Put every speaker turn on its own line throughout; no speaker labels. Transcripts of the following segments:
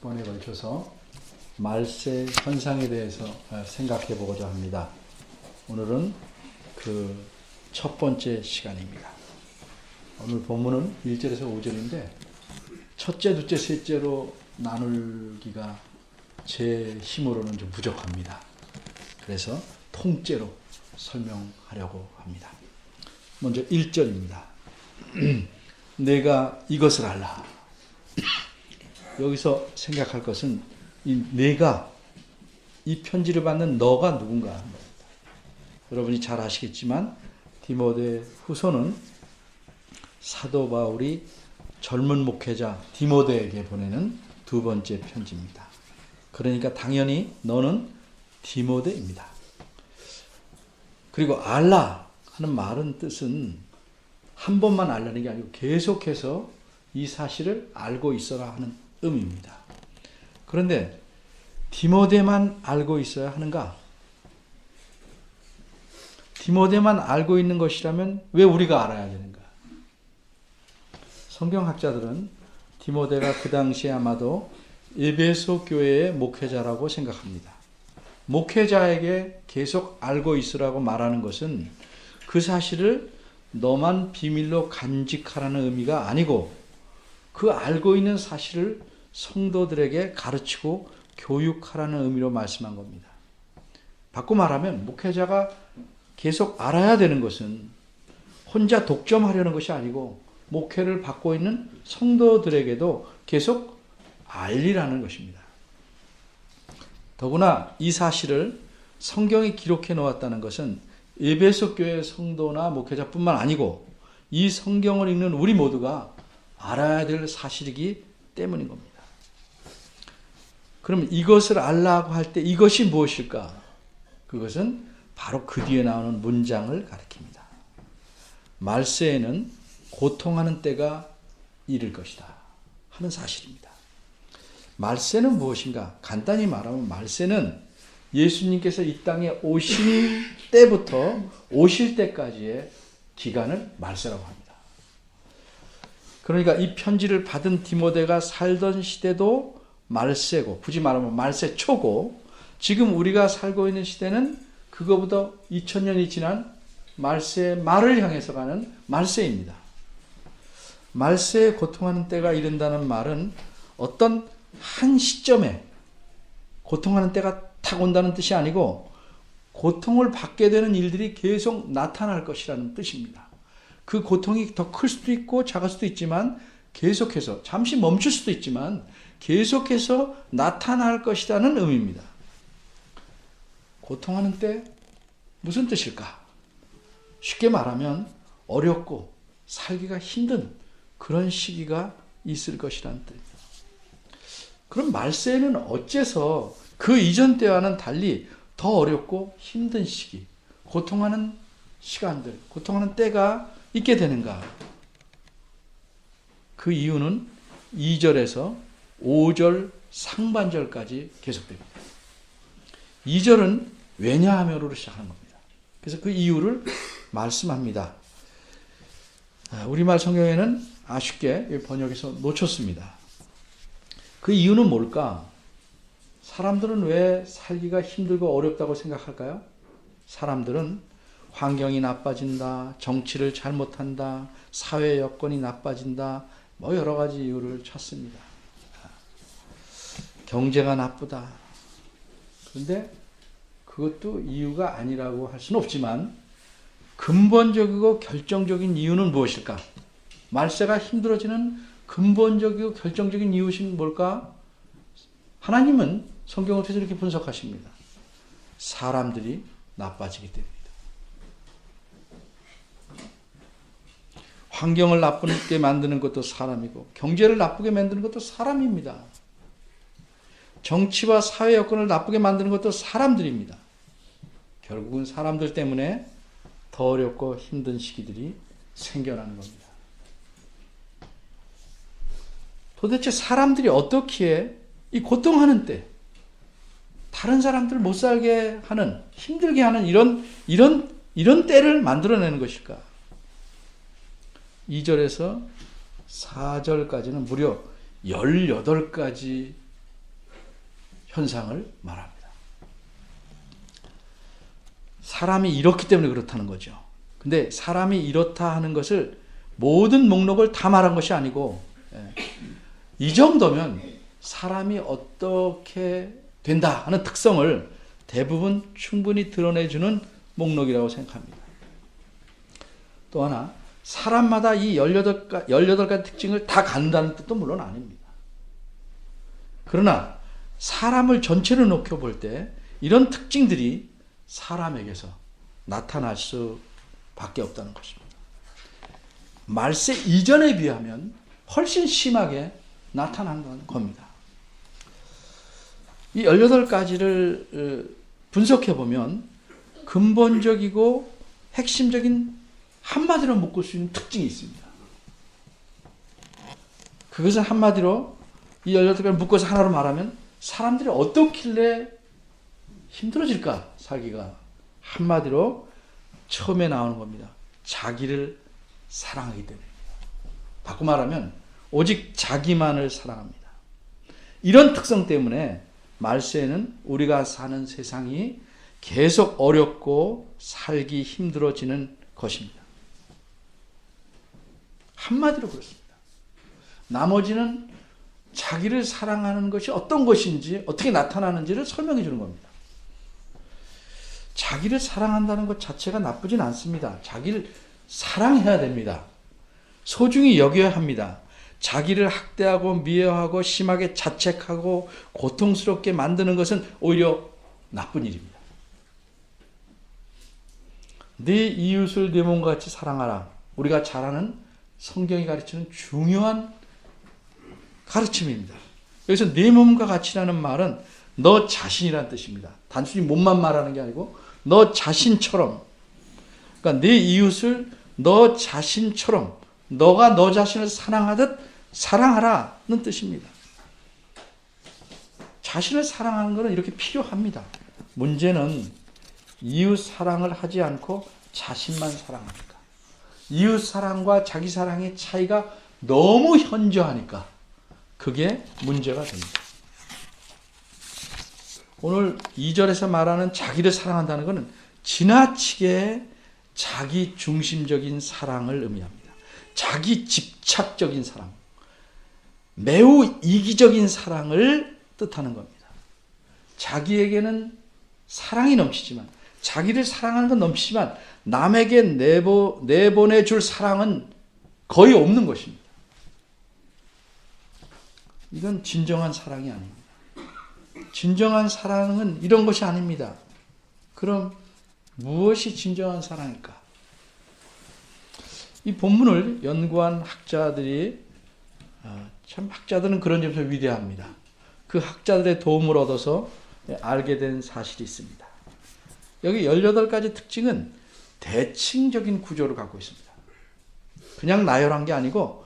번에 걸쳐서 말세 현상에 대해서 생각해 보고자 합니다. 오늘은 그 첫 번째 시간입니다. 오늘 본문은 1절에서 5절인데 첫째, 둘째, 셋째로 나누기가 제 힘으로는 좀 부족합니다. 그래서 통째로 설명하려고 합니다. 먼저 1절입니다. 내가 이것을 알라. 여기서 생각할 것은 내가 이 편지를 받는 너가 누군가. 여러분이 잘 아시겠지만 디모데 후서는 사도 바울이 젊은 목회자 디모데에게 보내는 두 번째 편지입니다. 그러니까 당연히 너는 디모데입니다. 그리고 알라 하는 말은 뜻은 한 번만 알라는 게 아니고 계속해서 이 사실을 알고 있어라 하는 의미입니다. 그런데 디모데만 알고 있어야 하는가? 디모데만 알고 있는 것이라면 왜 우리가 알아야 되는가? 성경학자들은 디모데가 그 당시에 아마도 에베소 교회의 목회자라고 생각합니다. 목회자에게 계속 알고 있으라고 말하는 것은 그 사실을 너만 비밀로 간직하라는 의미가 아니고 그 알고 있는 사실을 성도들에게 가르치고 교육하라는 의미로 말씀한 겁니다. 바꿔 말하면 목회자가 계속 알아야 되는 것은 혼자 독점하려는 것이 아니고 목회를 받고 있는 성도들에게도 계속 알리라는 것입니다. 더구나 이 사실을 성경에 기록해 놓았다는 것은 에베소 교회 성도나 목회자뿐만 아니고 이 성경을 읽는 우리 모두가 알아야 될 사실이기 때문인 겁니다. 그럼 이것을 알라고 할 때 이것이 무엇일까? 그것은 바로 그 뒤에 나오는 문장을 가리킵니다. 말세에는 고통하는 때가 이를 것이다 하는 사실입니다. 말세는 무엇인가? 간단히 말하면 말세는 예수님께서 이 땅에 오실 때부터 오실 때까지의 기간을 말세라고 합니다. 그러니까 이 편지를 받은 디모데가 살던 시대도 말세고, 굳이 말하면 말세 초고, 지금 우리가 살고 있는 시대는 그거보다 2000년이 지난 말세 말을 향해서 가는 말세입니다. 말세에 고통하는 때가 이른다는 말은 어떤 한 시점에 고통하는 때가 탁 온다는 뜻이 아니고 고통을 받게 되는 일들이 계속 나타날 것이라는 뜻입니다. 그 고통이 더 클 수도 있고 작을 수도 있지만 계속해서, 잠시 멈출 수도 있지만 계속해서 나타날 것이라는 의미입니다. 고통하는 때 무슨 뜻일까? 쉽게 말하면 어렵고 살기가 힘든 그런 시기가 있을 것이라는 뜻입니다. 그럼 말세는 어째서 그 이전 때와는 달리 더 어렵고 힘든 시기, 고통하는 시간들, 고통하는 때가 있게 되는가? 그 이유는 2절에서 5절 상반절까지 계속됩니다. 2절은 왜냐하며로 시작하는 겁니다. 그래서 그 이유를 말씀합니다. 우리말 성경에는 아쉽게 번역에서 놓쳤습니다. 그 이유는 뭘까? 사람들은 왜 살기가 힘들고 어렵다고 생각할까요? 사람들은 환경이 나빠진다, 정치를 잘못한다, 사회 여건이 나빠진다, 뭐 여러 가지 이유를 찾습니다. 경제가 나쁘다. 그런데 그것도 이유가 아니라고 할 수는 없지만 근본적이고 결정적인 이유는 무엇일까? 말세가 힘들어지는 근본적이고 결정적인 이유는 뭘까? 하나님은 성경을 통해서 이렇게 분석하십니다. 사람들이 나빠지기 때문이다. 환경을 나쁘게 만드는 것도 사람이고 경제를 나쁘게 만드는 것도 사람입니다. 정치와 사회 여건을 나쁘게 만드는 것도 사람들입니다. 결국은 사람들 때문에 더 어렵고 힘든 시기들이 생겨나는 겁니다. 도대체 사람들이 어떻게 이 고통하는 때, 다른 사람들을 못 살게 하는, 힘들게 하는 이런 때를 만들어내는 것일까? 2절에서 4절까지는 무려 18가지 현상을 말합니다. 사람이 이렇기 때문에 그렇다는 거죠. 근데 사람이 이렇다 하는 것을 모든 목록을 다 말한 것이 아니고 이 정도면 사람이 어떻게 된다 하는 특성을 대부분 충분히 드러내주는 목록이라고 생각합니다. 또 하나, 사람마다 이 18가지 특징을 다 갖는다는 뜻도 물론 아닙니다. 그러나 사람을 전체로 놓고 볼 때 이런 특징들이 사람에게서 나타날 수밖에 없다는 것입니다. 말세 이전에 비하면 훨씬 심하게 나타난다는 겁니다. 이 18가지를 분석해 보면 근본적이고 핵심적인 한마디로 묶을 수 있는 특징이 있습니다. 그것은 한마디로 이 18가지를 묶어서 하나로 말하면 사람들이 어떻길래 힘들어질까 살기가, 한마디로 처음에 나오는 겁니다. 자기를 사랑하기 때문에. 바꿔 말하면 오직 자기만을 사랑합니다. 이런 특성 때문에 말세에는 우리가 사는 세상이 계속 어렵고 살기 힘들어지는 것입니다. 한마디로 그렇습니다. 나머지는 자기를 사랑하는 것이 어떤 것인지, 어떻게 나타나는지를 설명해 주는 겁니다. 자기를 사랑한다는 것 자체가 나쁘진 않습니다. 자기를 사랑해야 됩니다. 소중히 여겨야 합니다. 자기를 학대하고 미워하고 심하게 자책하고 고통스럽게 만드는 것은 오히려 나쁜 일입니다. 네 이웃을 네 몸과 같이 사랑하라. 우리가 잘 아는 성경이 가르치는 중요한 가르침입니다. 여기서 네 몸과 같이라는 말은 너 자신이라는 뜻입니다. 단순히 몸만 말하는 게 아니고 너 자신처럼, 그러니까 네 이웃을 너 자신처럼, 너가 너 자신을 사랑하듯 사랑하라는 뜻입니다. 자신을 사랑하는 것은 이렇게 필요합니다. 문제는 이웃 사랑을 하지 않고 자신만 사랑하니까, 이웃 사랑과 자기 사랑의 차이가 너무 현저하니까 그게 문제가 됩니다. 오늘 2절에서 말하는 자기를 사랑한다는 것은 지나치게 자기 중심적인 사랑을 의미합니다. 자기 집착적인 사랑, 매우 이기적인 사랑을 뜻하는 겁니다. 자기에게는 사랑이 넘치지만, 자기를 사랑하는 건 넘치지만 남에게 내보내줄 사랑은 거의 없는 것입니다. 이건 진정한 사랑이 아닙니다. 진정한 사랑은 이런 것이 아닙니다. 그럼 무엇이 진정한 사랑일까? 이 본문을 연구한 학자들이, 참 학자들은 그런 점에서 위대합니다. 그 학자들의 도움을 얻어서 알게 된 사실이 있습니다. 여기 18가지 특징은 대칭적인 구조를 갖고 있습니다. 그냥 나열한 게 아니고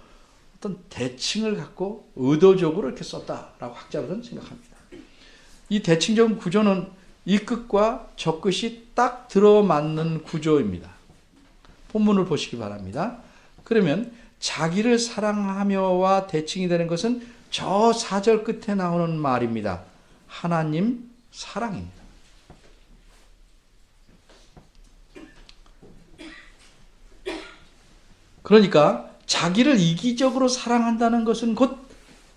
어떤 대칭을 갖고 의도적으로 이렇게 썼다라고 학자들은 생각합니다. 이 대칭적인 구조는 이 끝과 저 끝이 딱 들어맞는 구조입니다. 본문을 보시기 바랍니다. 그러면 자기를 사랑하며와 대칭이 되는 것은 저 4절 끝에 나오는 말입니다. 하나님 사랑입니다. 그러니까 자기를 이기적으로 사랑한다는 것은 곧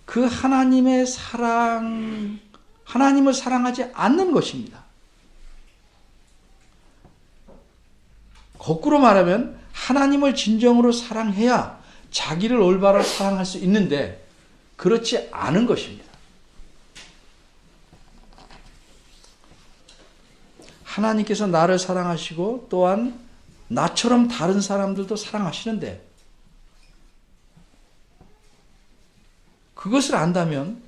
그 하나님의 사랑, 하나님을 사랑하지 않는 것입니다. 거꾸로 말하면 하나님을 진정으로 사랑해야 자기를 올바로 사랑할 수 있는데 그렇지 않은 것입니다. 하나님께서 나를 사랑하시고 또한 나처럼 다른 사람들도 사랑하시는데 그것을 안다면,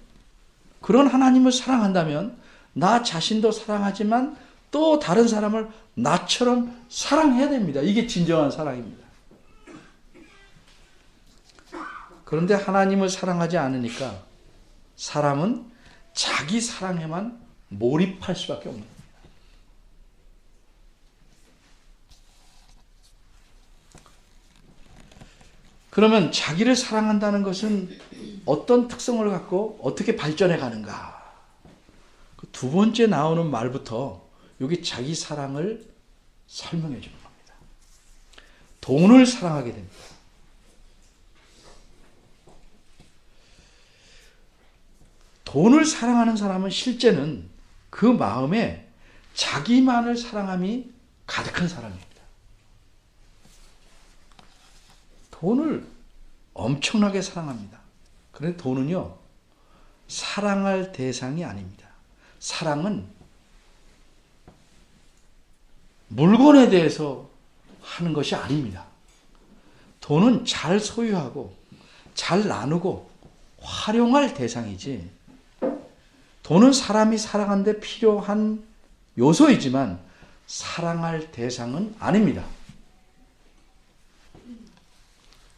그런 하나님을 사랑한다면 나 자신도 사랑하지만 또 다른 사람을 나처럼 사랑해야 됩니다. 이게 진정한 사랑입니다. 그런데 하나님을 사랑하지 않으니까 사람은 자기 사랑에만 몰입할 수밖에 없는 겁니다. 그러면 자기를 사랑한다는 것은 어떤 특성을 갖고 어떻게 발전해 가는가? 두 번째 나오는 말부터 여기 자기 사랑을 설명해 주는 겁니다. 돈을 사랑하게 됩니다. 돈을 사랑하는 사람은 실제는 그 마음에 자기만을 사랑함이 가득한 사람입니다. 돈을 엄청나게 사랑합니다. 그런데 돈은요, 사랑할 대상이 아닙니다. 사랑은 물건에 대해서 하는 것이 아닙니다. 돈은 잘 소유하고 잘 나누고 활용할 대상이지, 돈은 사람이 살아가는데 필요한 요소이지만 사랑할 대상은 아닙니다.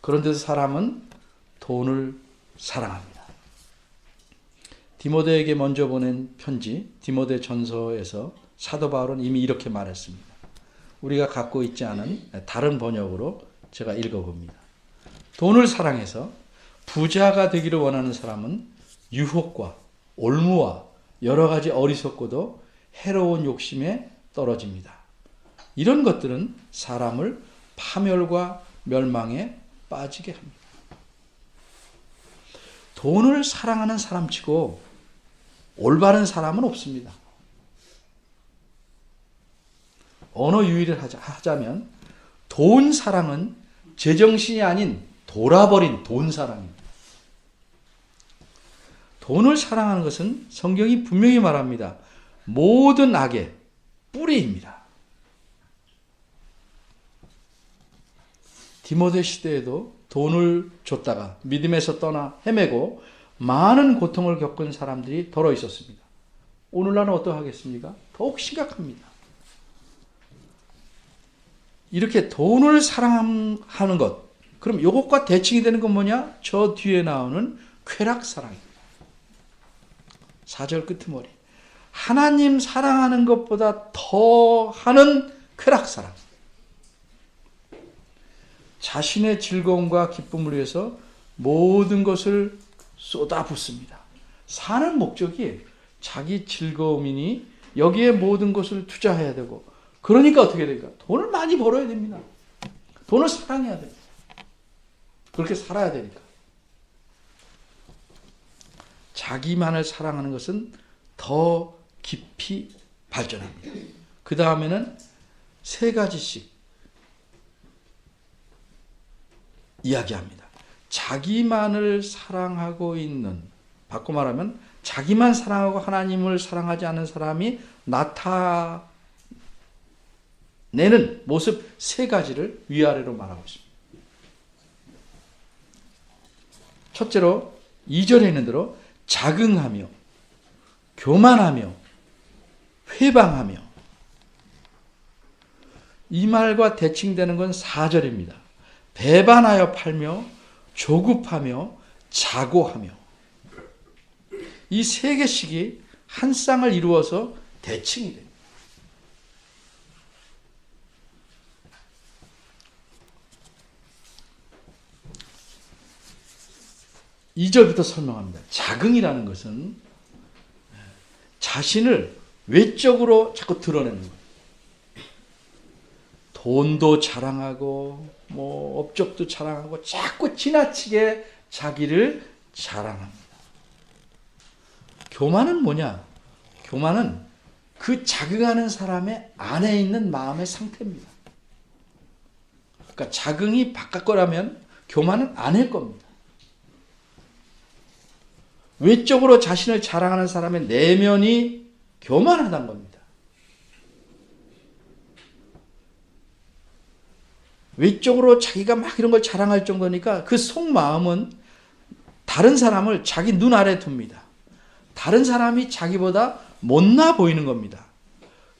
그런데도 사람은 돈을 사랑합니다. 디모데에게 먼저 보낸 편지 디모데 전서에서 사도 바울은 이미 이렇게 말했습니다. 우리가 갖고 있지 않은 다른 번역으로 제가 읽어봅니다. 돈을 사랑해서 부자가 되기를 원하는 사람은 유혹과 올무와 여러 가지 어리석고도 해로운 욕심에 떨어집니다. 이런 것들은 사람을 파멸과 멸망에 빠지게 합니다. 돈을 사랑하는 사람치고 올바른 사람은 없습니다. 언어 유희를 하자면 돈 사랑은 제정신이 아닌 돌아버린 돈 사랑입니다. 돈을 사랑하는 것은 성경이 분명히 말합니다. 모든 악의 뿌리입니다. 디모데 시대에도 돈을 줬다가 믿음에서 떠나 헤매고 많은 고통을 겪은 사람들이 더러 있었습니다. 오늘날은 어떠하겠습니까? 더욱 심각합니다. 이렇게 돈을 사랑하는 것, 그럼 이것과 대칭이 되는 건 뭐냐? 저 뒤에 나오는 쾌락사랑입니다. 4절 끄트머리. 하나님 사랑하는 것보다 더 하는 쾌락사랑. 자신의 즐거움과 기쁨을 위해서 모든 것을 쏟아붓습니다. 사는 목적이 자기 즐거움이니 여기에 모든 것을 투자해야 되고, 그러니까 어떻게 될까? 돈을 많이 벌어야 됩니다. 돈을 사랑해야 됩니다. 그렇게 살아야 되니까. 자기만을 사랑하는 것은 더 깊이 발전합니다. 그 다음에는 3가지씩 이야기합니다. 자기만을 사랑하고 있는, 바꿔 말하면 자기만 사랑하고 하나님을 사랑하지 않는 사람이 나타내는 모습 3가지를 위아래로 말하고 있습니다. 첫째로 2절에 있는 대로 자긍하며 교만하며 회방하며, 이 말과 대칭되는 건 4절입니다. 배반하여 팔며 조급하며 자고하며, 이 3개씩이 한 쌍을 이루어서 대칭이 됩니다. 2절부터 설명합니다. 자긍이라는 것은 자신을 외적으로 자꾸 드러내는 거예요. 돈도 자랑하고 업적도 자랑하고 자꾸 지나치게 자기를 자랑합니다. 교만은 뭐냐? 교만은 그 자긍하는 사람의 안에 있는 마음의 상태입니다. 그러니까 자긍이 바깥 거라면 교만은 안일 겁니다. 외적으로 자신을 자랑하는 사람의 내면이 교만하다는 겁니다. 외적으로 자기가 막 이런 걸 자랑할 정도니까 그 속마음은 다른 사람을 자기 눈 아래 둡니다. 다른 사람이 자기보다 못나 보이는 겁니다.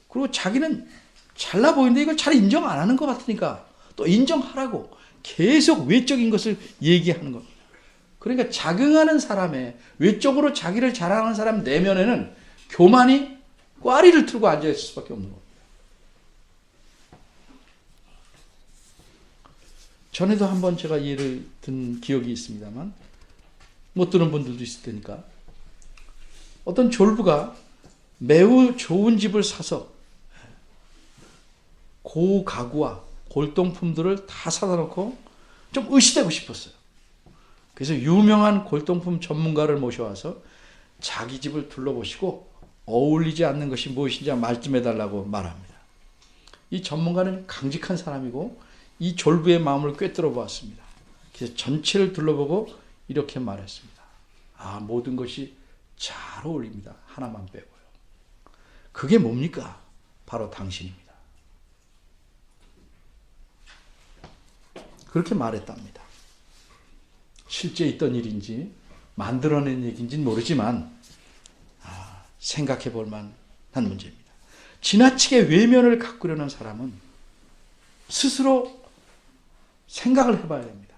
그리고 자기는 잘나 보이는데 이걸 잘 인정 안 하는 것 같으니까 또 인정하라고 계속 외적인 것을 얘기하는 겁니다. 그러니까 자긍하는 사람의, 외적으로 자기를 자랑하는 사람 내면에는 교만이 꽈리를 틀고 앉아있을 수밖에 없는 겁니다. 전에도 한번 제가 예를 든 기억이 있습니다만 못 들은 분들도 있을 테니까, 어떤 졸부가 매우 좋은 집을 사서 고가구와 골동품들을 다 사다 놓고 좀 의시되고 싶었어요. 그래서 유명한 골동품 전문가를 모셔와서 자기 집을 둘러보시고 어울리지 않는 것이 무엇인지 말씀해달라고 말합니다. 이 전문가는 강직한 사람이고 이 졸부의 마음을 꿰뚫어 보았습니다. 그래서 전체를 둘러보고 이렇게 말했습니다. 아, 모든 것이 잘 어울립니다. 하나만 빼고요. 그게 뭡니까? 바로 당신입니다. 그렇게 말했답니다. 실제 있던 일인지 만들어낸 얘기인지는 모르지만 생각해 볼 만한 문제입니다. 지나치게 외면을 가꾸려는 사람은 스스로 생각을 해봐야 됩니다.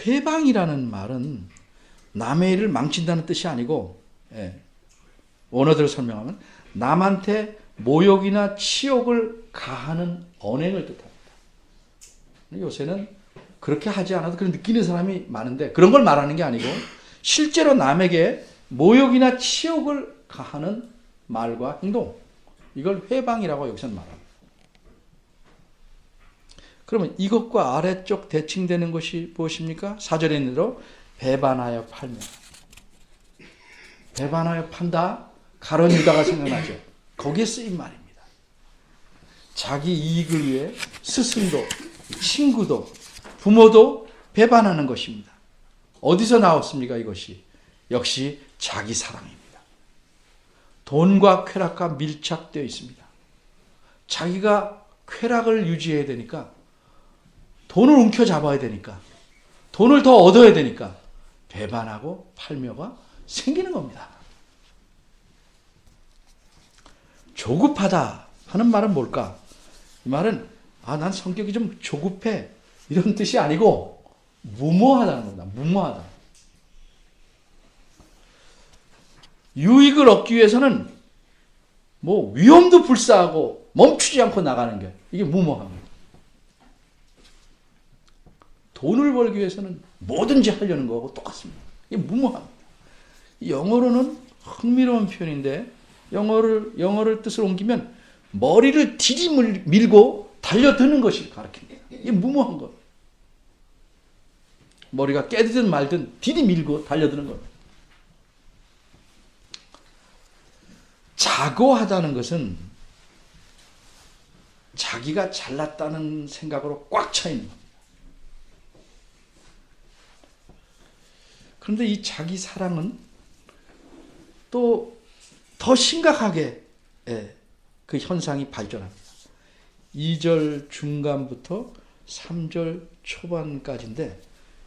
회방이라는 말은 남의 일을 망친다는 뜻이 아니고, 원어대로 설명하면 남한테 모욕이나 치욕을 가하는 언행을 뜻합니다. 요새는 그렇게 하지 않아도 그런 느끼는 사람이 많은데 그런 걸 말하는 게 아니고 실제로 남에게 모욕이나 치욕을 가하는 말과 행동, 이걸 회방이라고 여기서는 말합니다. 그러면 이것과 아래쪽 대칭되는 것이 무엇입니까? 4절에 있는 대로 배반하여 팔며. 배반하여 판다? 가룟 유다가 생각나죠. 거기에 쓰인 말입니다. 자기 이익을 위해 스승도, 친구도, 부모도 배반하는 것입니다. 어디서 나왔습니까? 이것이 역시 자기 사랑입니다. 돈과 쾌락과 밀착되어 있습니다. 자기가 쾌락을 유지해야 되니까, 돈을 움켜잡아야 되니까, 돈을 더 얻어야 되니까 배반하고 팔며가 생기는 겁니다. 조급하다 하는 말은 뭘까? 이 말은 난 성격이 좀 조급해 이런 뜻이 아니고 무모하다는 겁니다. 무모하다. 유익을 얻기 위해서는 뭐 위험도 불사하고 멈추지 않고 나가는 게 이게 무모합니다. 돈을 벌기 위해서는 뭐든지 하려는 거하고 똑같습니다. 이게 무모합니다. 영어로는 흥미로운 표현인데 영어를 뜻을 옮기면 머리를 디디밀고 달려드는 것을 가리킵니다. 이게 무모한 것. 머리가 깨지든 말든 디디밀고 달려드는 것. 자고하다는 것은 자기가 잘났다는 생각으로 꽉 차 있는 겁니다. 그런데 이 자기 사랑은 또 더 심각하게 그 현상이 발전합니다. 2절 중간부터 3절 초반까지인데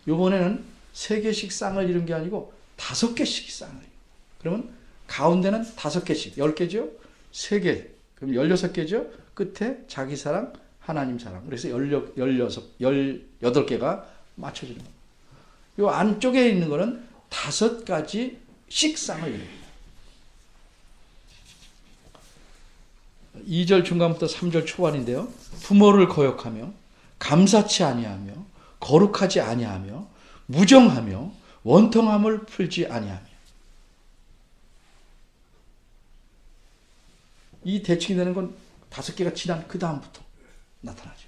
이번에는 3개씩 쌍을 이룬 게 아니고 5개씩 쌍을 이룬. 그러면 가운데는 5개씩, 10개죠? 3개, 그럼 16개죠? 끝에 자기 사랑, 하나님 사랑. 그래서 18개가 맞춰지는 겁니다. 이 안쪽에 있는 거는 5가지씩 쌍을 이룹니다. 2절 중간부터 3절 초반인데요. 부모를 거역하며 감사치 아니하며 거룩하지 아니하며 무정하며 원통함을 풀지 아니하며. 이 대칭이 되는 건 5개가 지난 그 다음부터 나타나죠.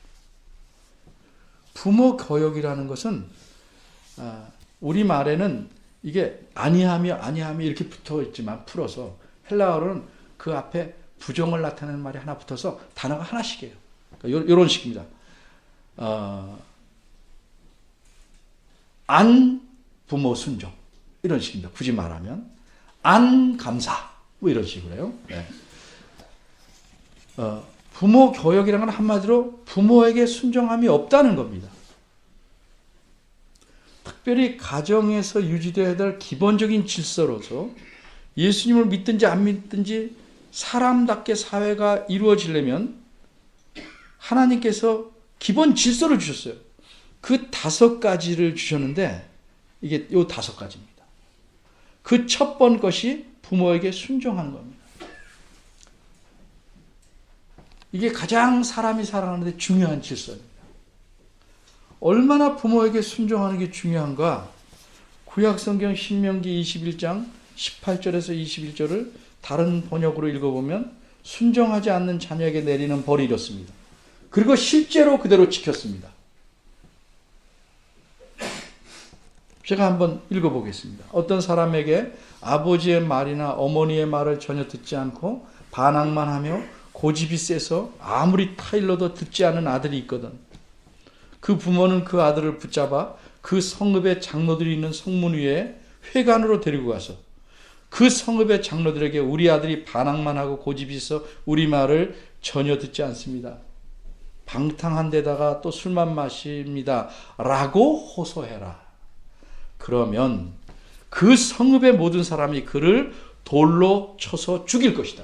부모 거역이라는 것은 우리말에는 이게 아니하며 이렇게 붙어 있지만 풀어서 헬라어로는 그 앞에 부정을 나타내는 말이 하나 붙어서 단어가 하나씩이에요. 그러니까 이런 식입니다. 안 부모 순종 이런 식입니다. 굳이 말하면 안 감사 뭐 이런 식으로요. 네. 부모 교역이라는 건 한마디로 부모에게 순종함이 없다는 겁니다. 특별히 가정에서 유지되어야 될 기본적인 질서로서 예수님을 믿든지 안 믿든지 사람답게 사회가 이루어지려면 하나님께서 기본 질서를 주셨어요. 그 5가지를 주셨는데 이게 요 5가지입니다. 그 첫 번 것이 부모에게 순종하는 겁니다. 이게 가장 사람이 살아가는데 중요한 질서입니다. 얼마나 부모에게 순종하는 게 중요한가? 구약성경 신명기 21장 18절에서 21절을 다른 번역으로 읽어보면 순종하지 않는 자녀에게 내리는 벌이 이렇습니다. 그리고 실제로 그대로 지켰습니다. 제가 한번 읽어보겠습니다. 어떤 사람에게 아버지의 말이나 어머니의 말을 전혀 듣지 않고 반항만 하며 고집이 세서 아무리 타일러도 듣지 않은 아들이 있거든. 그 부모는 그 아들을 붙잡아 그 성읍의 장로들이 있는 성문 위에 회관으로 데리고 가서 그 성읍의 장로들에게 우리 아들이 반항만 하고 고집이 있어 우리 말을 전혀 듣지 않습니다. 방탕한 데다가 또 술만 마십니다. 라고 호소해라. 그러면 그 성읍의 모든 사람이 그를 돌로 쳐서 죽일 것이다.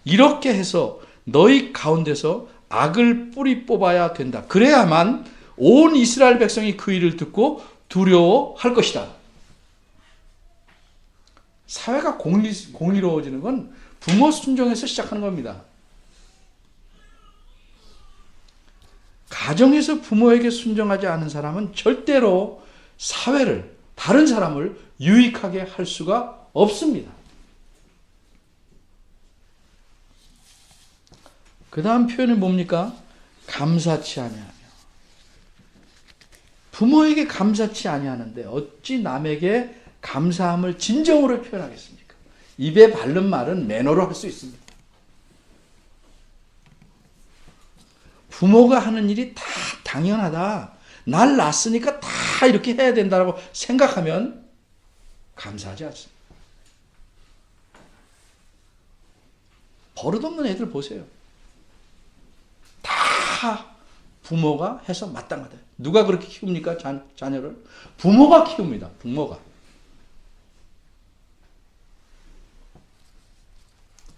이렇게 해서 너희 가운데서 악을 뿌리 뽑아야 된다. 그래야만 온 이스라엘 백성이 그 일을 듣고 두려워할 것이다. 사회가 공의로워지는 건 부모 순종에서 시작하는 겁니다. 가정에서 부모에게 순종하지 않은 사람은 절대로 사회를, 다른 사람을 유익하게 할 수가 없습니다. 그 다음 표현이 뭡니까? 감사치 아니하며. 부모에게 감사치 아니하는데 어찌 남에게 감사함을 진정으로 표현하겠습니까? 입에 바른 말은 매너로 할 수 있습니다. 부모가 하는 일이 다 당연하다. 날 낳았으니까 다 이렇게 해야 된다고 생각하면 감사하지 않습니다. 버릇없는 애들 보세요. 다 부모가 해서 마땅하다. 누가 그렇게 키웁니까? 자녀를? 부모가 키웁니다. 부모가.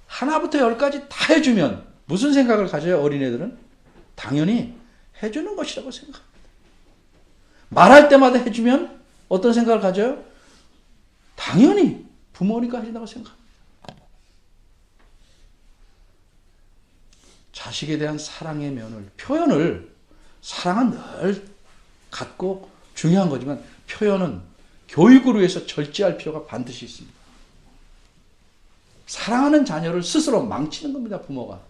하나부터 열까지 다 해주면 무슨 생각을 가져요? 어린애들은? 당연히 해주는 것이라고 생각합니다. 말할 때마다 해주면 어떤 생각을 가져요? 당연히 부모니까 해준다고 생각합니다. 자식에 대한 사랑의 표현을 사랑은 늘 갖고 중요한 거지만 표현은 교육을 위해서 절제할 필요가 반드시 있습니다. 사랑하는 자녀를 스스로 망치는 겁니다, 부모가.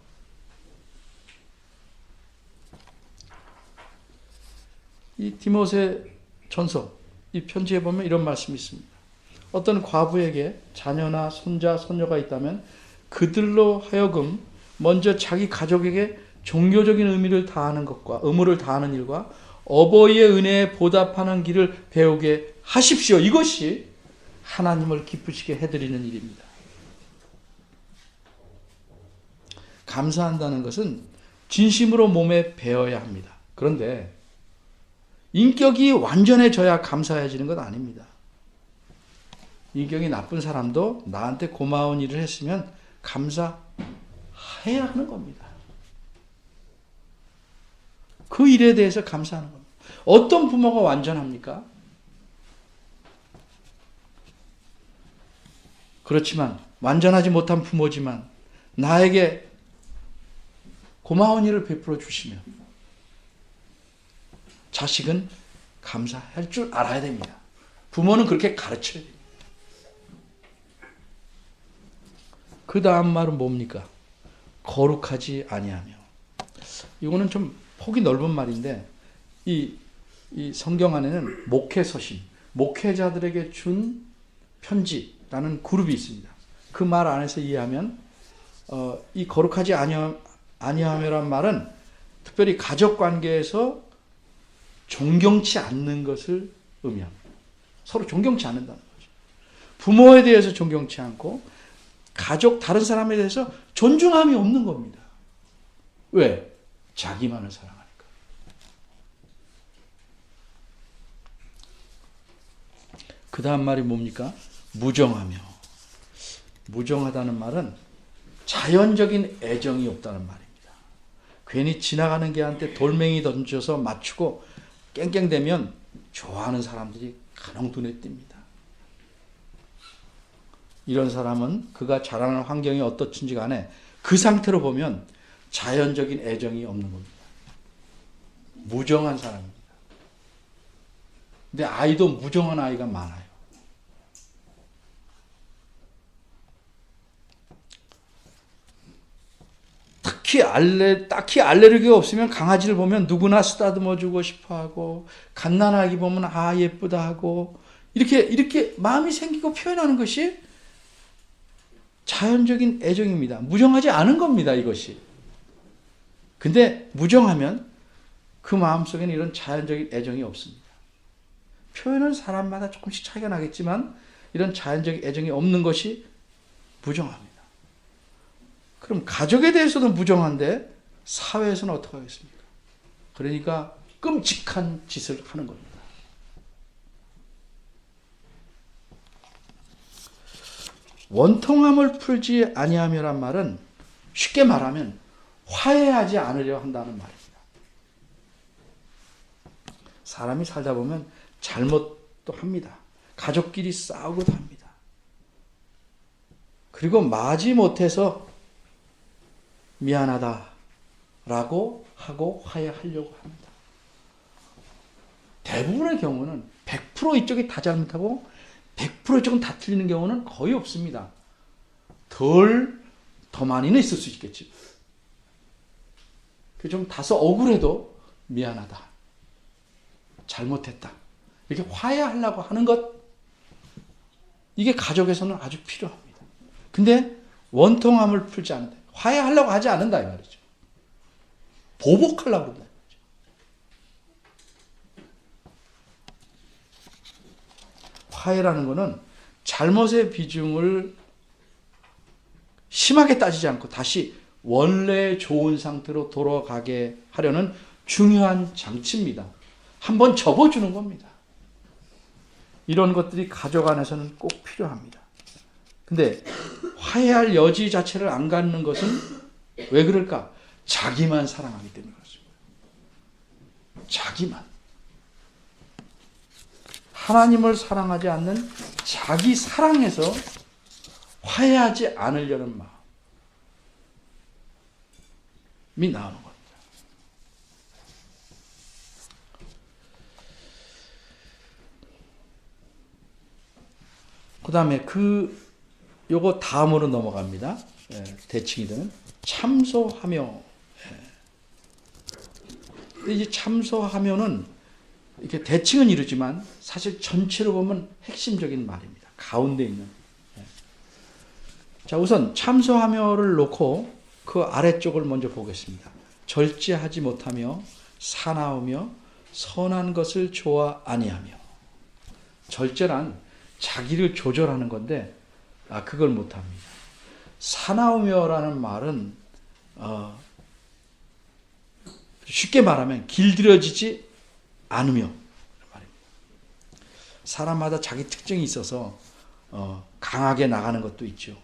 이 디모데 전서, 이 편지에 보면 이런 말씀이 있습니다. 어떤 과부에게 자녀나 손자, 손녀가 있다면 그들로 하여금 먼저 자기 가족에게 종교적인 의무를 다하는 일과 어버이의 은혜에 보답하는 길을 배우게 하십시오. 이것이 하나님을 기쁘시게 해드리는 일입니다. 감사한다는 것은 진심으로 몸에 배어야 합니다. 그런데 인격이 완전해져야 감사해지는 것 아닙니다. 인격이 나쁜 사람도 나한테 고마운 일을 했으면 감사해야 하는 겁니다. 그 일에 대해서 감사하는 겁니다. 어떤 부모가 완전합니까? 그렇지만 완전하지 못한 부모지만 나에게 고마운 일을 베풀어 주시면 자식은 감사할 줄 알아야 됩니다. 부모는 그렇게 가르쳐야 됩니다. 그 다음 말은 뭡니까? 거룩하지 아니하며. 이거는 좀 폭이 넓은 말인데 이 성경 안에는 목회서신, 목회자들에게 준 편지라는 그룹이 있습니다. 그 말 안에서 이해하면 이 거룩하지 아니하며란 말은 특별히 가족관계에서 존경치 않는 것을 의미합니다. 서로 존경치 않는다는 거죠. 부모에 대해서 존경치 않고 가족 다른 사람에 대해서 존중함이 없는 겁니다. 왜? 자기만을 사랑하니까. 그 다음 말이 뭡니까? 무정하며. 무정하다는 말은 자연적인 애정이 없다는 말입니다. 괜히 지나가는 개한테 돌멩이 던져서 맞추고 깽깽대면 좋아하는 사람들이 간혹 눈에 띕니다. 이런 사람은 그가 자라는 환경이 어떻든지 간에 그 상태로 보면 자연적인 애정이 없는 겁니다. 무정한 사람입니다. 근데 아이도 무정한 아이가 많아요. 딱히 알레르기가 없으면 강아지를 보면 누구나 쓰다듬어 주고 싶어 하고, 갓난아기 보면 아 예쁘다 하고, 이렇게 마음이 생기고 표현하는 것이 자연적인 애정입니다. 무정하지 않은 겁니다, 이것이. 근데 무정하면 그 마음속에는 이런 자연적인 애정이 없습니다. 표현은 사람마다 조금씩 차이가 나겠지만 이런 자연적인 애정이 없는 것이 무정합니다. 그럼 가족에 대해서도 무정한데 사회에서는 어떻게 하겠습니까? 그러니까 끔찍한 짓을 하는 겁니다. 원통함을 풀지 아니하며란 말은 쉽게 말하면 화해하지 않으려 한다는 말입니다. 사람이 살다 보면 잘못도 합니다. 가족끼리 싸우고도 합니다. 그리고 마지 못해서 미안하다라고 하고 화해하려고 합니다. 대부분의 경우는 100% 이쪽이 다 잘못하고 100% 이쪽은 다 틀리는 경우는 거의 없습니다. 더 많이는 있을 수 있겠죠. 좀 다소 억울해도 미안하다, 잘못했다, 이렇게 화해하려고 하는 것, 이게 가족에서는 아주 필요합니다. 근데 원통함을 풀지 않는다, 화해하려고 하지 않는다 이 말이죠. 보복하려고 그런다. 화해라는 것은 잘못의 비중을 심하게 따지지 않고 다시 원래 좋은 상태로 돌아가게 하려는 중요한 장치입니다. 한번 접어주는 겁니다. 이런 것들이 가족 안에서는 꼭 필요합니다. 근데 화해할 여지 자체를 안 갖는 것은 왜 그럴까? 자기만 사랑하기 때문에 그렇습니다. 자기만. 하나님을 사랑하지 않는 자기 사랑에서 화해하지 않으려는 마음이 나오는 겁니다. 그 다음에 요거 다음으로 넘어갑니다. 대칭이 되는 참소하며. 이제 참소하며는 이렇게 대칭은 이루지만 사실 전체로 보면 핵심적인 말입니다. 가운데 있는. 자, 우선 참소하며를 놓고 그 아래쪽을 먼저 보겠습니다. 절제하지 못하며 사나우며 선한 것을 좋아 아니하며. 절제란 자기를 조절하는 건데 그걸 못합니다. 사나우며라는 말은 쉽게 말하면 길들여지지 않으며 말입니다. 사람마다 자기 특징이 있어서 강하게 나가는 것도 있죠.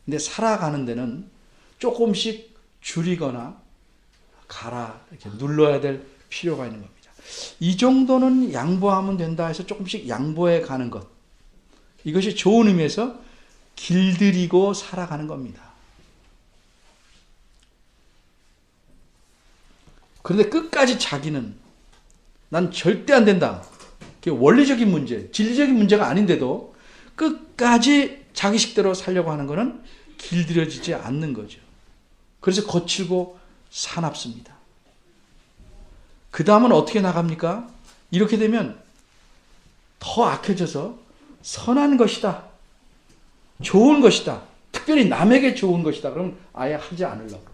근데 살아가는 데는 조금씩 줄이거나 이렇게 눌러야 될 필요가 있는 겁니다. 이 정도는 양보하면 된다 해서 조금씩 양보해 가는 것, 이것이 좋은 의미에서 길들이고 살아가는 겁니다. 그런데 끝까지 자기는 난 절대 안 된다, 원리적인 문제, 진리적인 문제가 아닌데도 끝까지 자기 식대로 살려고 하는 것은 길들여지지 않는 거죠. 그래서 거칠고 사납습니다. 그 다음은 어떻게 나갑니까? 이렇게 되면 더 악해져서 선한 것이다, 좋은 것이다, 특별히 남에게 좋은 것이다, 그러면 아예 하지 않으려고.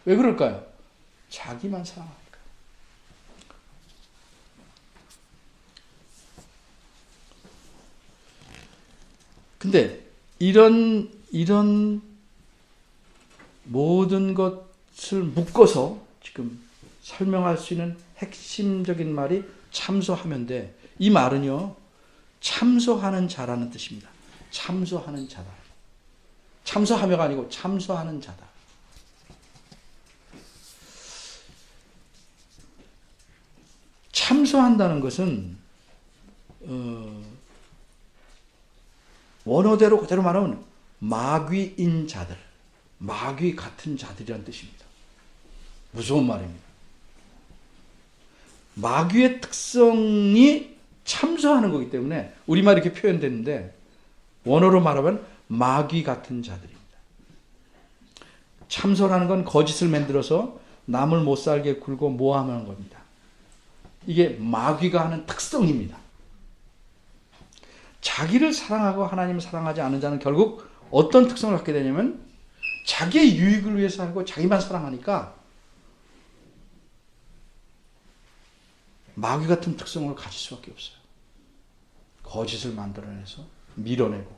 왜 그럴까요? 자기만 사랑하니까. 근데 이런 모든 것을 묶어서 지금 설명할 수 있는 핵심적인 말이 참소하면데, 이 말은요, 참소하는 자라는 뜻입니다. 참소하는 자다. 참소하며가 아니고 참소하는 자다. 참소한다는 것은 원어대로 그대로 말하면 마귀인 자들, 마귀 같은 자들이란 뜻입니다. 무서운 말입니다. 마귀의 특성이 참소하는 거기 때문에 우리말 이렇게 표현됐는데 원어로 말하면 마귀 같은 자들입니다. 참소라는 건 거짓을 만들어서 남을 못 살게 굴고 모함하는 겁니다. 이게 마귀가 하는 특성입니다. 자기를 사랑하고 하나님을 사랑하지 않은 자는 결국 어떤 특성을 갖게 되냐면 자기의 유익을 위해서 살고 자기만 사랑하니까 마귀 같은 특성을 가질 수밖에 없어요. 거짓을 만들어내서 밀어내고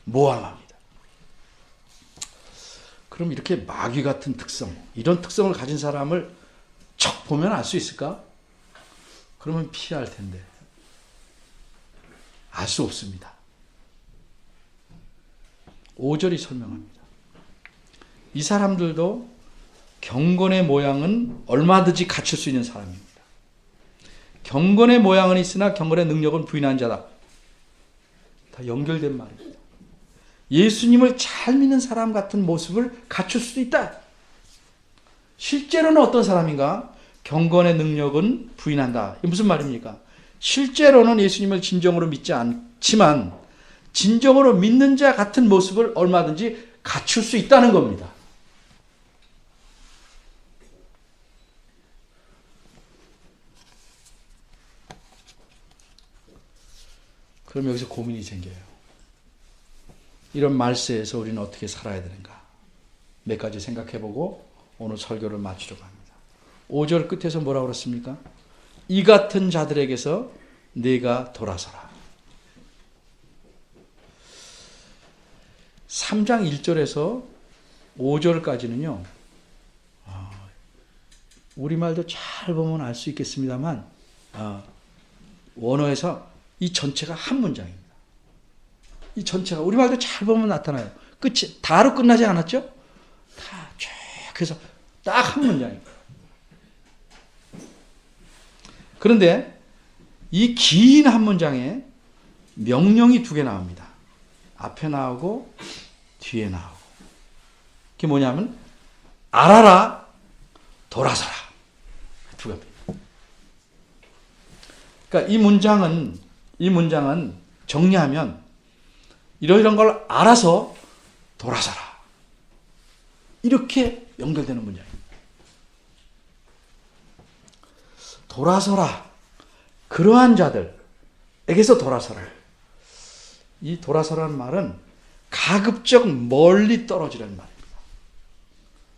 모함합니다. 그럼 이렇게 마귀 같은 특성, 이런 특성을 가진 사람을 척 보면 알 수 있을까? 그러면 피할 텐데 알 수 없습니다. 5절이 설명합니다. 이 사람들도 경건의 모양은 얼마든지 갖출 수 있는 사람입니다. 경건의 모양은 있으나 경건의 능력은 부인한 자다. 다 연결된 말입니다. 예수님을 잘 믿는 사람 같은 모습을 갖출 수도 있다. 실제로는 어떤 사람인가? 경건의 능력은 부인한다. 이게 무슨 말입니까? 실제로는 예수님을 진정으로 믿지 않지만 진정으로 믿는 자 같은 모습을 얼마든지 갖출 수 있다는 겁니다. 그럼 여기서 고민이 생겨요. 이런 말세에서 우리는 어떻게 살아야 되는가? 몇 가지 생각해보고 오늘 설교를 마치려고 합니다. 5절 끝에서 뭐라고 그랬습니까? 이 같은 자들에게서 네가 돌아서라. 3장 1절에서 5절까지는요. 우리말도 잘 보면 알 수 있겠습니다만 원어에서 이 전체가 한 문장입니다. 이 전체가 우리말도 잘 보면 나타나요. 끝이 다로 끝나지 않았죠? 다 쭉 해서 딱 한 문장입니다. 그런데 이 긴 한 문장에 명령이 2개 나옵니다. 앞에 나오고 뒤에 나오고. 그게 뭐냐면 알아라, 돌아서라. 2개입니다. 그러니까 이 문장은 정리하면 이러이런 걸 알아서 돌아서라. 이렇게 연결되는 문장입니다. 돌아서라. 그러한 자들에게서 돌아서라. 이 돌아서라는 말은 가급적 멀리 떨어지라는 말입니다.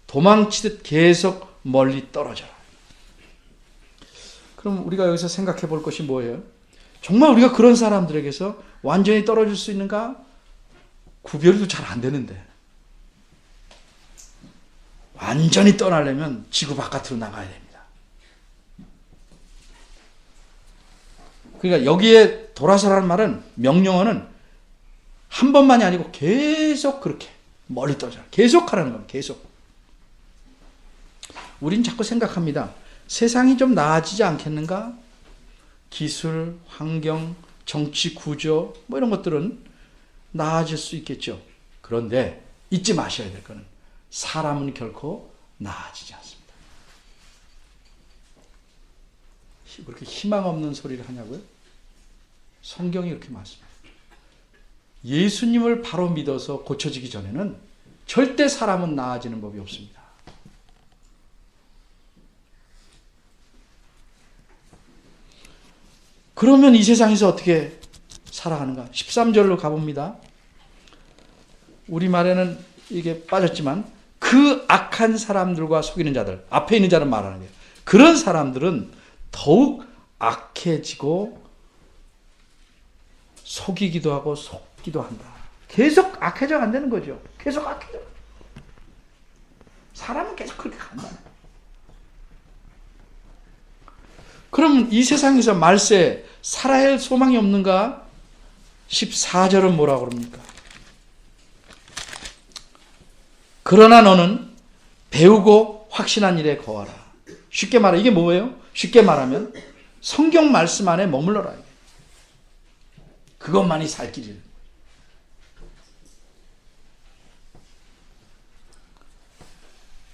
도망치듯 계속 멀리 떨어져라. 그럼 우리가 여기서 생각해 볼 것이 뭐예요? 정말 우리가 그런 사람들에게서 완전히 떨어질 수 있는가? 구별도 잘 안 되는데. 완전히 떠나려면 지구 바깥으로 나가야 됩니다. 그러니까 여기에 돌아서라는 말은 명령어는 한 번만이 아니고 계속 그렇게 멀리 떨어져라. 계속 하라는 겁니다. 계속. 우린 자꾸 생각합니다. 세상이 좀 나아지지 않겠는가? 기술, 환경, 정치 구조 뭐 이런 것들은 나아질 수 있겠죠. 그런데 잊지 마셔야 될 것은 사람은 결코 나아지지 않습니다. 그렇게 희망 없는 소리를 하냐고요? 성경이 이렇게 말씀합니다. 예수님을 바로 믿어서 고쳐지기 전에는 절대 사람은 나아지는 법이 없습니다. 그러면 이 세상에서 어떻게 살아가는가? 13절로 가봅니다. 우리말에는 이게 빠졌지만 그 악한 사람들과 속이는 자들, 앞에 있는 자를 말하는 거예요. 그런 사람들은 더욱 악해지고 속이기도 하고 속기도 한다. 계속 악해져 간다는 거죠. 계속 악해져. 사람은 계속 그렇게 간다. 그럼 이 세상에서 말세 살아야 할 소망이 없는가? 14절은 뭐라고 그럽니까? 그러나 너는 배우고 확신한 일에 거하라. 쉽게 말하면 이게 뭐예요? 쉽게 말하면 성경 말씀 안에 머물러라. 그것만이 살 길이에요.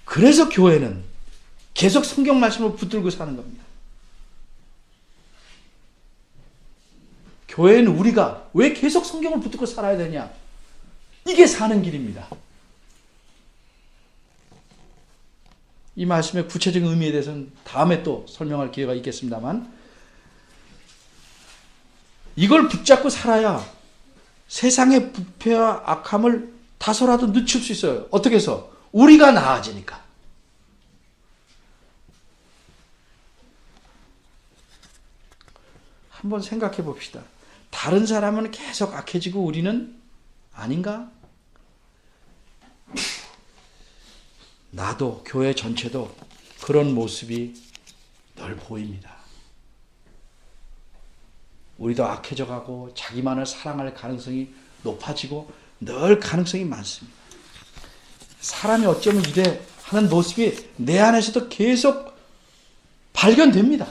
그래서 교회는 계속 성경 말씀을 붙들고 사는 겁니다. 교회는 우리가 왜 계속 성경을 붙들고 살아야 되냐? 이게 사는 길입니다. 이 말씀의 구체적인 의미에 대해서는 다음에 또 설명할 기회가 있겠습니다만, 이걸 붙잡고 살아야 세상의 부패와 악함을 다소라도 늦출 수 있어요. 어떻게 해서? 우리가 나아지니까. 한번 생각해 봅시다. 다른 사람은 계속 악해지고 우리는 아닌가? 나도, 교회 전체도 그런 모습이 늘 보입니다. 우리도 악해져 가고 자기만을 사랑할 가능성이 높아지고 늘 가능성이 많습니다. 사람이 어쩌면 이래 하는 모습이 내 안에서도 계속 발견됩니다.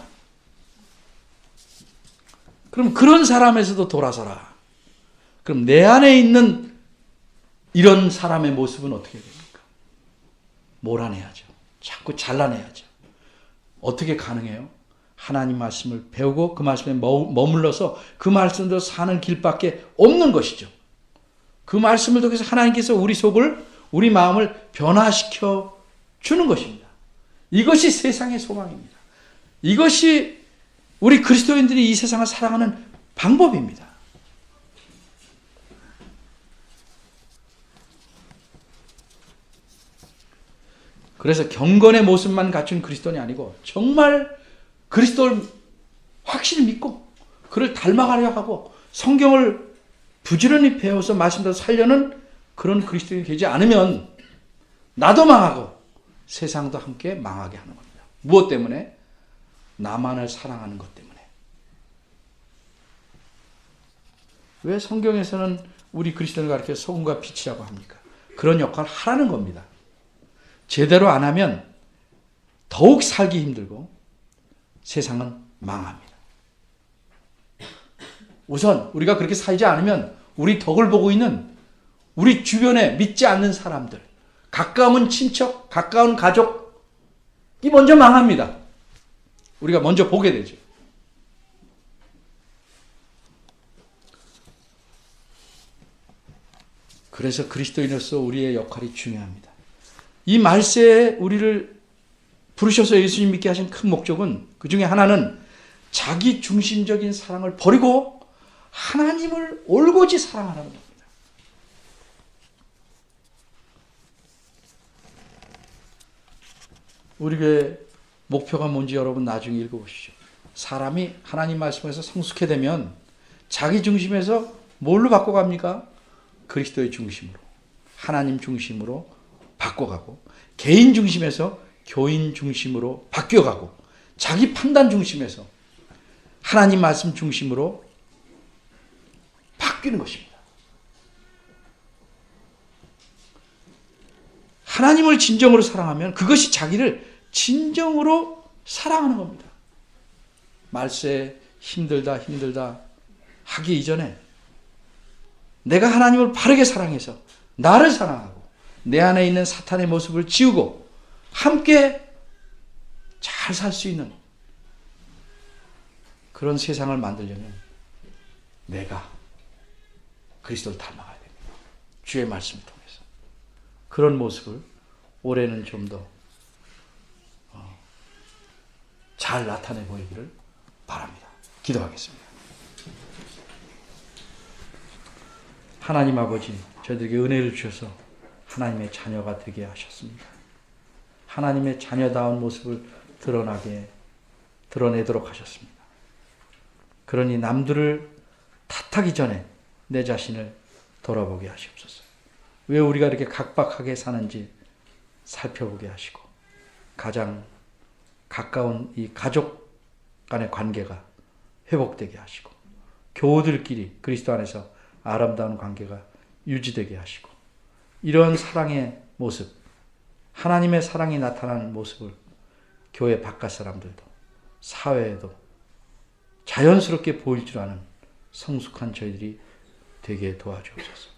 그럼 그런 사람에서도 돌아서라. 그럼 내 안에 있는 이런 사람의 모습은 어떻게 됩니까? 몰아내야죠. 자꾸 잘라내야죠. 어떻게 가능해요? 하나님 말씀을 배우고 그 말씀에 머물러서 그 말씀대로 사는 길밖에 없는 것이죠. 그 말씀을 통해서 하나님께서 우리 속을, 우리 마음을 변화시켜 주는 것입니다. 이것이 세상의 소망입니다. 이것이 우리 그리스도인들이 이 세상을 살아가는 방법입니다. 그래서 경건의 모습만 갖춘 그리스도인이 아니고 정말 그리스도를 확실히 믿고 그를 닮아가려 하고 성경을 부지런히 배워서 말씀대로 살려는 그런 그리스도인이 되지 않으면 나도 망하고 세상도 함께 망하게 하는 겁니다. 무엇 때문에? 나만을 사랑하는 것 때문에. 왜 성경에서는 우리 그리스도인을 가르쳐 소금과 빛이라고 합니까? 그런 역할을 하라는 겁니다. 제대로 안 하면 더욱 살기 힘들고 세상은 망합니다. 우선 우리가 그렇게 살지 않으면 우리 덕을 보고 있는 우리 주변에 믿지 않는 사람들, 가까운 친척, 가까운 가족이 먼저 망합니다. 우리가 먼저 보게 되죠. 그래서 그리스도인으로서 우리의 역할이 중요합니다. 이 말세에 우리를 부르셔서 예수님 믿게 하신 큰 목적은, 그 중에 하나는 자기 중심적인 사랑을 버리고 하나님을 올곧이 사랑하라는 겁니다. 우리 교회 목표가 뭔지 여러분 나중에 읽어보시죠. 사람이 하나님 말씀에서 성숙해 되면 자기 중심에서 뭘로 바꿔갑니까? 그리스도의 중심으로, 하나님 중심으로 바꿔가고, 개인 중심에서 교인 중심으로 바뀌어가고, 자기 판단 중심에서 하나님 말씀 중심으로 바뀌는 것입니다. 하나님을 진정으로 사랑하면 그것이 자기를 진정으로 사랑하는 겁니다. 말세 힘들다 하기 이전에 내가 하나님을 바르게 사랑해서 나를 사랑하고 내 안에 있는 사탄의 모습을 지우고 함께 잘 살 수 있는 그런 세상을 만들려면 내가 그리스도를 닮아가야 됩니다. 주의 말씀을 통해서. 그런 모습을 올해는 좀 더 잘 나타내 보이기를 바랍니다. 기도하겠습니다. 하나님 아버지, 저희들에게 은혜를 주셔서 하나님의 자녀가 되게 하셨습니다. 하나님의 자녀다운 모습을 드러내도록 하셨습니다. 그러니 남들을 탓하기 전에 내 자신을 돌아보게 하시옵소서. 왜 우리가 이렇게 각박하게 사는지 살펴보게 하시고, 가장 가까운 이 가족 간의 관계가 회복되게 하시고, 교우들끼리 그리스도 안에서 아름다운 관계가 유지되게 하시고, 이런 사랑의 모습, 하나님의 사랑이 나타나는 모습을 교회 바깥 사람들도 사회에도 자연스럽게 보일 줄 아는 성숙한 저희들이 되게 도와주옵소서.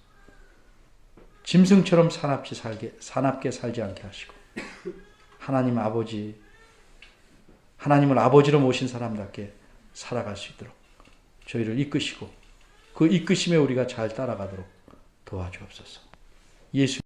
짐승처럼 사납게 살지 않게 하시고, 하나님을 아버지로 모신 사람답게 살아갈 수 있도록 저희를 이끄시고 그 이끄심에 우리가 잘 따라가도록 도와주옵소서. 예수